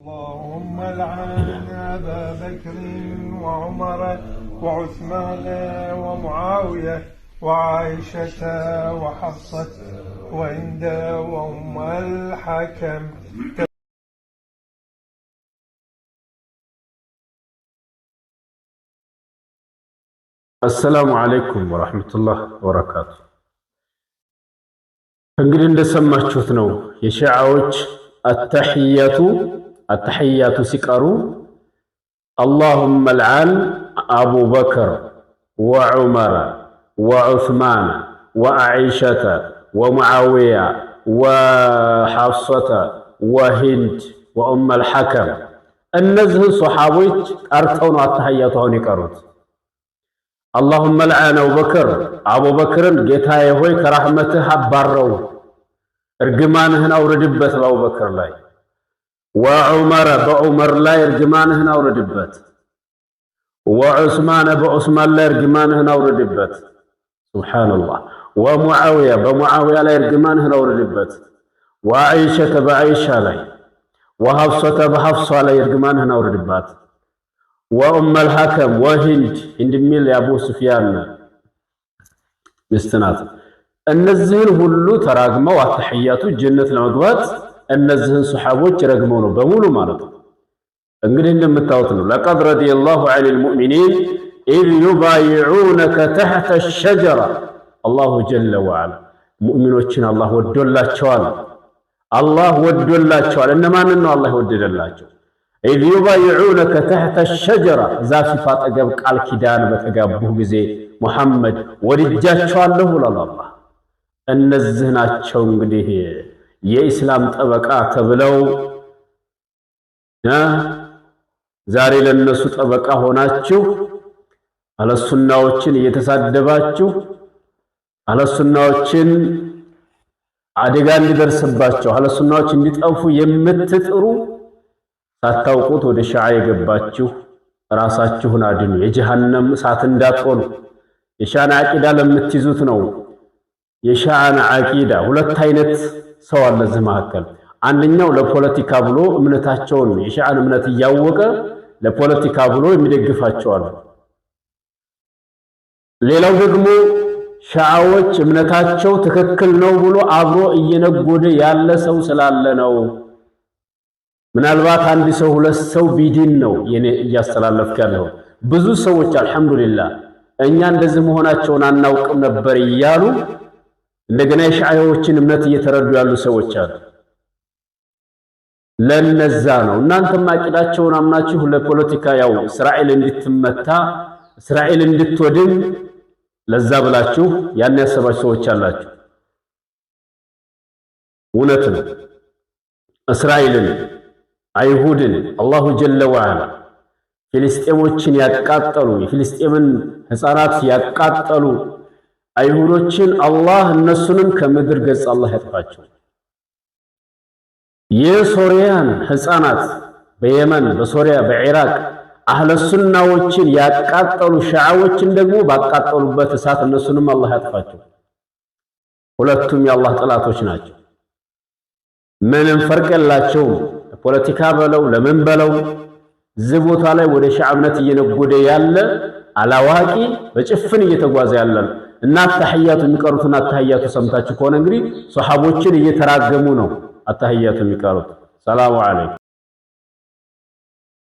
اللهم لعن أبا بكر وعمر وعثمان ومعاوية وعائشة وحفصة وهند وأم الحكم. السلام عليكم ورحمة الله وبركاته. እንግዲህ እንደሰማችሁት ነው የሺዓዎች አተህያቱ ሲቀሩ اللهم العن أبو بكر وعمر وعثمان وعائشة ومعاوية وحفصة وهند وأم الحكم እነዚህ ሱሐቦች ቀርተው ነው አተህያቱን ይቀሩት። اللهم العن أبو بكر ጌታዬ ሆይ ከራህመትህ አባረው እርግማንህን አውርድበት በአቡ በክር ላይ وعمر بعمر لا يرجمانهن أوردبت وعثمان بعثمان لا يرجمانهن أوردبت سبحان الله ومعاوية بمعاوية لا يرجمانهن أوردبت وعائشة بعائشة لا وحفصة بحفصة لا يرجمانهن أوردبت وأم الحكم وهند ميل أبو سفيان مستنات النزل هلو تراجموا والتحيات جنة المقبات እነዚህን ሱሐቦች ረግመው ነው በሙሉ ማለት ነው። እንግዲህ እንደምታዩት ነው لقد رضي الله عن المؤمنين إذ يبايعونك تحت الشجرة الله جل وعلا ሙእሚኖችን አላህ ወዶላቸዋል እነማንን ነው አላህ ወደደላቸው? إذ يبايعونك تحت الشجرة ዛፍ አጠገብ ቃል ኪዳን በተጋቡ ጊዜ ሙሐመድ ወድጃቸዋለሁ ይላል አላህ። እነዚህ ናቸው እንግዲህ የኢስላም ጠበቃ ተብለው ዛሬ ለነሱ ጠበቃ ሆናችሁ አለሱናዎችን እየተሳደባችሁ አለሱናዎችን አደጋ እንዲደርስባቸው አለሱናዎች እንዲጠፉ የምትጥሩ ሳታውቁት ወደ ሺዓ የገባችሁ ራሳችሁን አድኑ። የጀሃነም እሳት እንዳትሆኑ የሺዓን አቂዳ ለምትይዙት ነው። የሺዓን አቂዳ ሁለት አይነት ሰው አለ እዚህ መካከል። አንደኛው ለፖለቲካ ብሎ እምነታቸውን የሺዓን እምነት እያወቀ ለፖለቲካ ብሎ የሚደግፋቸው አለ። ሌላው ደግሞ ሺዓዎች እምነታቸው ትክክል ነው ብሎ አብሮ እየነጎደ ያለ ሰው ስላለ ነው። ምናልባት አንድ ሰው ሁለት ሰው ቢዲን ነው የኔ እያስተላለፍክ ያለው። ብዙ ሰዎች አልহামዱሊላህ እኛ እንደዚህ መሆናቸውን አናውቅም ነበር እያሉ እንደገና የሺዓዎችን እምነት እየተረዱ ያሉ ሰዎች አሉ። ለነዛ ነው እናንተም አቂዳቸውን አምናችሁ ለፖለቲካ ያው እስራኤል እንድትመታ እስራኤል እንድትወድም ለዛ ብላችሁ ያን ያሰባችሁ ሰዎች አላችሁ። እውነት ነው። እስራኤልን አይሁድን አላሁ ጀለ ወዐላ ፍልስጤሞችን ያቃጠሉ የፍልስጤምን ህፃናት ያቃጠሉ አይሁዶችን አላህ እነሱንም ከምድር ገጽ አላህ ያጥፋቸው። የሶሪያን ህፃናት በየመን በሶሪያ በኢራቅ አህለ ሱናዎችን ያቃጠሉ ሺዓዎችን ደግሞ ባቃጠሉበት እሳት እነሱንም አላህ ያጥፋቸው። ሁለቱም የአላህ ጠላቶች ናቸው። ምንም ፈርቅ የላቸውም። ፖለቲካ በለው ለምን በለው እዚህ ቦታ ላይ ወደ ሺዓ እምነት እየነጎደ ያለ አላዋቂ በጭፍን እየተጓዘ ያለ እና አተህያቱ የሚቀሩትን አተህያቱ ሰምታችሁ ከሆነ እንግዲህ ሱሐቦችን እየተራገሙ ነው አተህያቱ የሚቀሩት። ሰላሙ አለይኩም።